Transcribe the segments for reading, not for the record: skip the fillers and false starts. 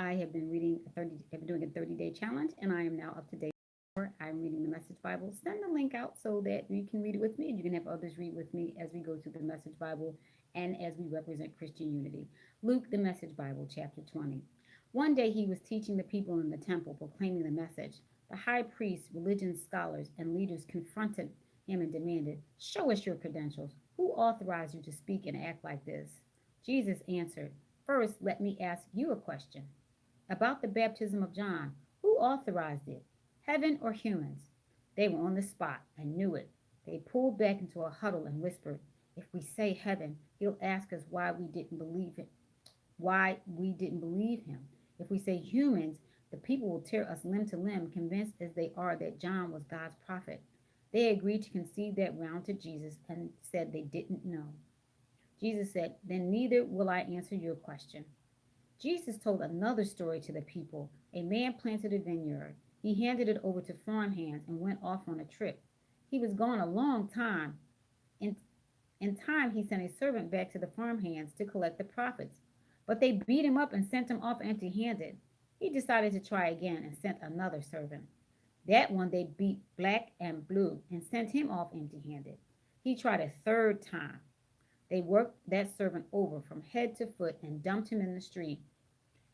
I have been doing a 30-day challenge, and I am now up to date. I'm reading the Message Bible. Send the link out so that you can read it with me, and you can have others read with me as we go through the Message Bible and as we represent Christian unity. Luke, the Message Bible, chapter 20. One day he was teaching the people in the temple, proclaiming the message. The high priests, religious scholars, and leaders confronted him and demanded, "Show us your credentials. Who authorized you to speak and act like this?" Jesus answered, "First, let me ask you a question. About the baptism of John, who authorized it? Heaven or humans?" They were on the spot and knew it. They pulled back into a huddle and whispered, "If we say heaven, he'll ask us why we didn't believe him. If we say humans, the people will tear us limb to limb, convinced as they are that John was God's prophet." They agreed to concede that round to Jesus and said they didn't know. Jesus said, "Then neither will I answer your question." Jesus told another story to the people. A man planted a vineyard. He handed it over to farm hands and went off on a trip. He was gone a long time. In, in time, he sent a servant back to the farm hands to collect the profits. But they beat him up and sent him off empty handed. He decided to try again and sent another servant. That one they beat black and blue and sent him off empty handed. He tried a third time. They worked that servant over from head to foot and dumped him in the street.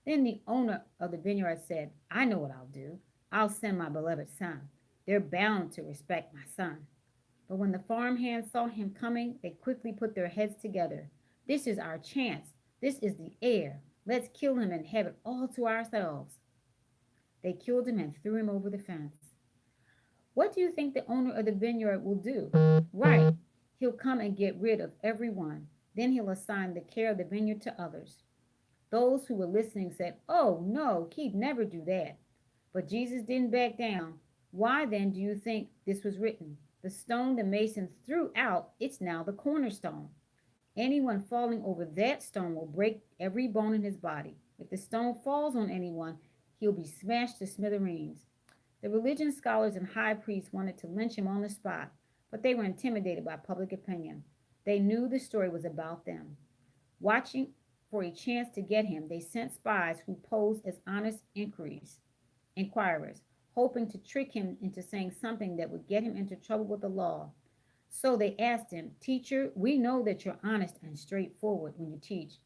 Then the owner of the vineyard said, "I know what I'll do. I'll send my beloved son. They're bound to respect my son." But when the farm hands saw him coming, they quickly put their heads together. "This is our chance. This is the heir. Let's kill him and have it all to ourselves." They killed him and threw him over the fence. What do you think the owner of the vineyard will do? Right, he'll come and get rid of everyone. Then he'll assign the care of the vineyard to others. Those who were listening said, "Oh, no, he'd never do that." But Jesus didn't back down. Why then do you think this was written? The stone the masons threw out, it's now the cornerstone. Anyone falling over that stone will break every bone in his body. If the stone falls on anyone, he'll be smashed to smithereens. The religion scholars and high priests wanted to lynch him on the spot, but they were intimidated by public opinion. They knew the story was about them. Watching for a chance to get him, they sent spies who posed as honest inquirers, hoping to trick him into saying something that would get him into trouble with the law. So they asked him, "Teacher, we know that you're honest and straightforward when you teach,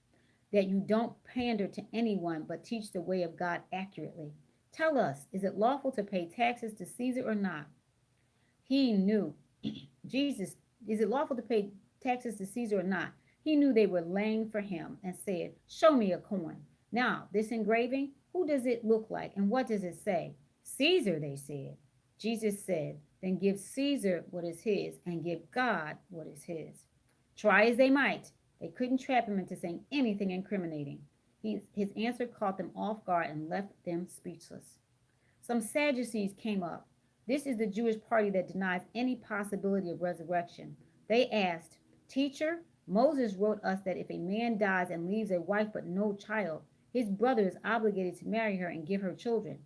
that you don't pander to anyone but teach the way of God accurately. Tell us, is it lawful to pay taxes to Caesar or not?" He knew. Jesus, is it lawful to pay taxes to Caesar or not? He knew they were laying for him and said, "Show me a coin." Now, this engraving, who does it look like and what does it say? "Caesar," they said. Jesus said, "Then give Caesar what is his and give God what is his." Try as they might, they couldn't trap him into saying anything incriminating. His answer caught them off guard and left them speechless. Some Sadducees came up. This is the Jewish party that denies any possibility of resurrection. They asked, "Teacher, Moses wrote us that if a man dies and leaves a wife but no child, his brother is obligated to marry her and give her children.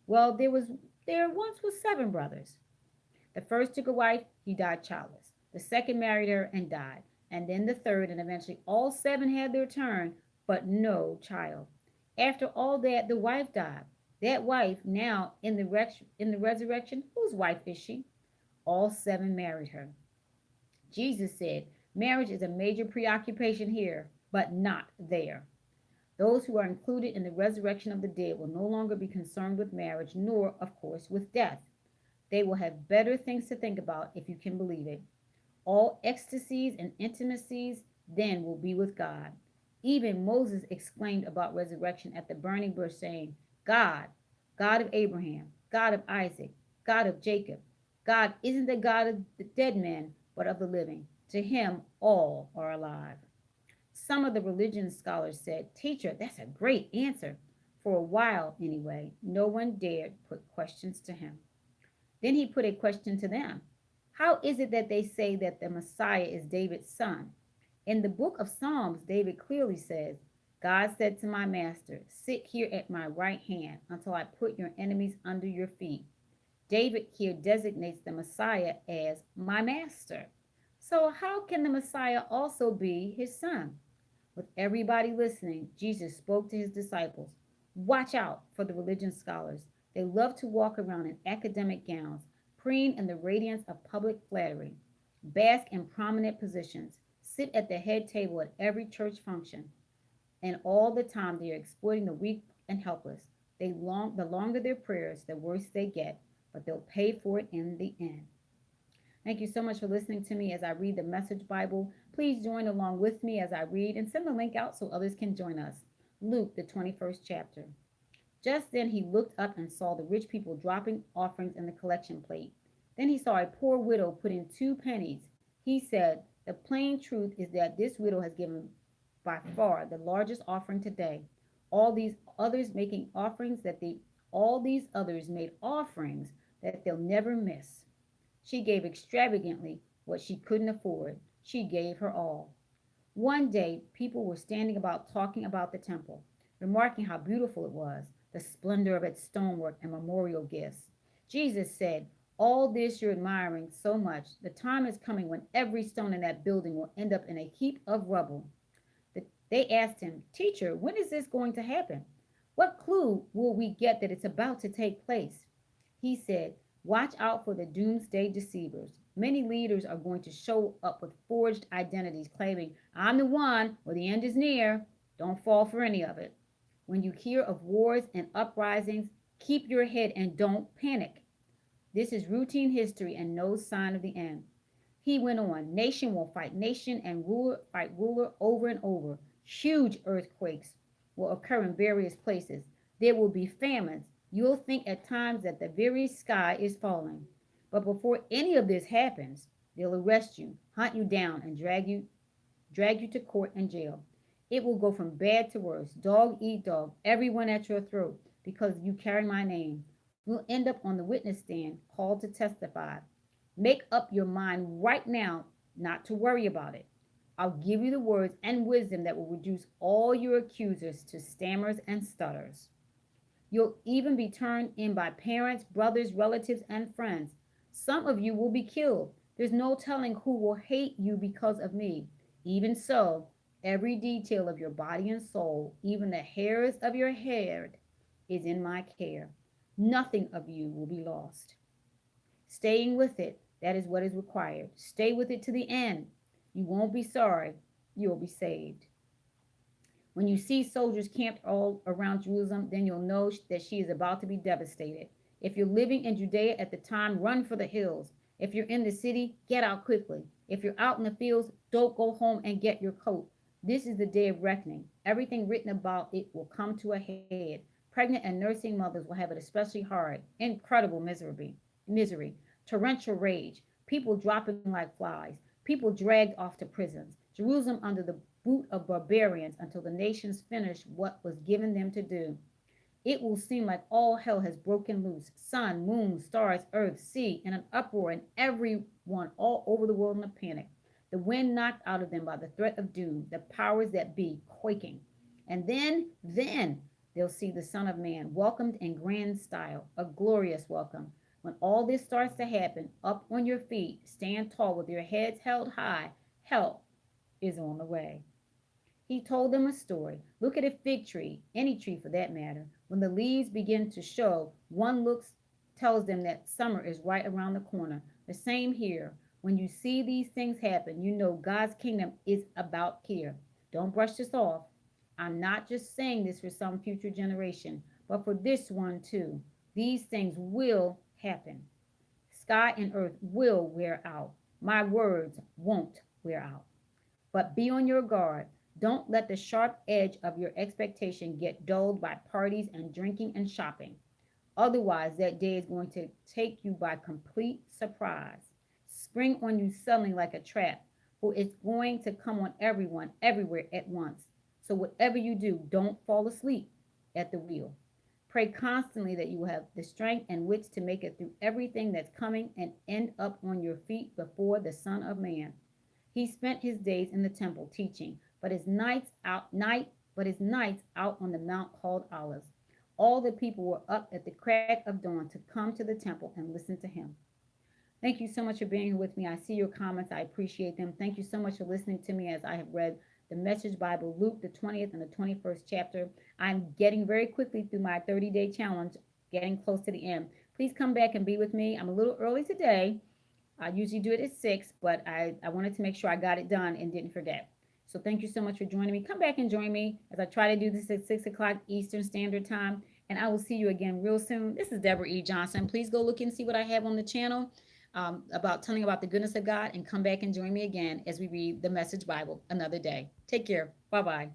Well, there once was 7 brothers. The first took a wife, he died childless. The second married her and died. And then the third, and eventually all 7 had their turn, but no child. After all that, the wife died. That wife, now in the resurrection, whose wife is she? All 7 married her." Jesus said, "Marriage is a major preoccupation here, but not there. Those who are included in the resurrection of the dead will no longer be concerned with marriage, nor, of course, with death. They will have better things to think about, if you can believe it. All ecstasies and intimacies then will be with God. Even Moses exclaimed about resurrection at the burning bush, saying, 'God, God of Abraham, God of Isaac, God of Jacob. God isn't the God of the dead men, but of the living. To him all are alive.'" Some of the religion scholars said, "Teacher, that's a great answer." For a while, anyway, no one dared put questions to him. Then he put a question to them. "How is it that they say that the Messiah is David's son? In the book of Psalms, David clearly says, 'God said to my master, sit here at my right hand until I put your enemies under your feet.' David here designates the Messiah as my master. So how can the Messiah also be his son?" With everybody listening, Jesus spoke to his disciples. Watch out for the religion scholars. They love to walk around in academic gowns, preen in the radiance of public flattery, bask in prominent positions, sit at the head table at every church function, and all the time they are exploiting the weak and helpless. The longer their prayers, the worse they get, but they'll pay for it in the end. Thank you so much for listening to me as I read the Message Bible. Please join along with me as I read and send the link out so others can join us. Luke, the 21st chapter. Just then he looked up and saw the rich people dropping offerings in the collection plate. Then he saw a poor widow put in 2 pennies. He said, "The plain truth is that this widow has given by far the largest offering today. All these others making offerings that they all these others made offerings that they'll never miss. She gave extravagantly what she couldn't afford. She gave her all." One day, people were standing about talking about the temple, remarking how beautiful it was, the splendor of its stonework and memorial gifts. Jesus said, "All this you're admiring so much, the time is coming when every stone in that building will end up in a heap of rubble." They asked him, "Teacher, when is this going to happen? What clue will we get that it's about to take place?" He said, "Watch out for the doomsday deceivers. Many leaders are going to show up with forged identities claiming, 'I'm the one,' or 'the end is near.' Don't fall for any of it. When you hear of wars and uprisings, keep your head and don't panic. This is routine history and no sign of the end." He went on, "Nation will fight nation and ruler fight ruler over and over. Huge earthquakes will occur in various places. There will be famines. You'll think at times that the very sky is falling. But before any of this happens, they'll arrest you, hunt you down, and drag you to court and jail. It will go from bad to worse. Dog eat dog, everyone at your throat, because you carry my name. You'll end up on the witness stand, called to testify. Make up your mind right now not to worry about it. I'll give you the words and wisdom that will reduce all your accusers to stammers and stutters. You'll even be turned in by parents, brothers, relatives, and friends. Some of you will be killed. There's no telling who will hate you because of me. Even so, every detail of your body and soul, even the hairs of your head, is in my care. Nothing of you will be lost. Staying with it, that is what is required. Stay with it to the end. You won't be sorry. You'll be saved. When you see soldiers camped all around Jerusalem, then you'll know that she is about to be devastated. If you're living in Judea at the time, run for the hills. If you're in the city, get out quickly. If you're out in the fields, don't go home and get your coat. This is the day of reckoning. Everything written about it will come to a head. Pregnant and nursing mothers will have it especially hard. Incredible misery, torrential rage, people dropping like flies, people dragged off to prisons. Jerusalem under the boot of barbarians until the nations finish what was given them to do. It will seem like all hell has broken loose. Sun, moon, stars, earth, sea, in an uproar, and everyone all over the world in a panic. The wind knocked out of them by the threat of doom, the powers that be quaking. And then they'll see the Son of Man welcomed in grand style, a glorious welcome. When all this starts to happen, up on your feet, stand tall with your heads held high. Help is on the way. He told them a story. Look at a fig tree, any tree for that matter. When the leaves begin to show, one looks tells them that summer is right around the corner. The same here. When you see these things happen, you know God's kingdom is about here. Don't brush this off. I'm not just saying this for some future generation, but for this one too. These things will happen. Sky and earth will wear out. My words won't wear out. But be on your guard. Don't let the sharp edge of your expectation get dulled by parties and drinking and shopping. Otherwise, that day is going to take you by complete surprise. Spring on you suddenly like a trap, for it's going to come on everyone, everywhere at once. So whatever you do, don't fall asleep at the wheel. Pray constantly that you will have the strength and wits to make it through everything that's coming and end up on your feet before the Son of Man. He spent his days in the temple teaching, but his nights out on the mount called Olives. All the people were up at the crack of dawn to come to the temple and listen to him. Thank you so much for being here with me. I see your comments. I appreciate them. Thank you so much for listening to me as I have read the Message Bible, Luke, the 20th and the 21st chapter. I'm getting very quickly through my 30-day challenge, getting close to the end. Please come back and be with me. I'm a little early today. I usually do it at 6, but I wanted to make sure I got it done and didn't forget. So thank you so much for joining me. Come back and join me as I try to do this at 6 o'clock Eastern Standard Time. And I will see you again real soon. This is Deborah E. Johnson. Please go look and see what I have on the channel about telling about the goodness of God, and come back and join me again as we read the Message Bible another day. Take care. Bye bye.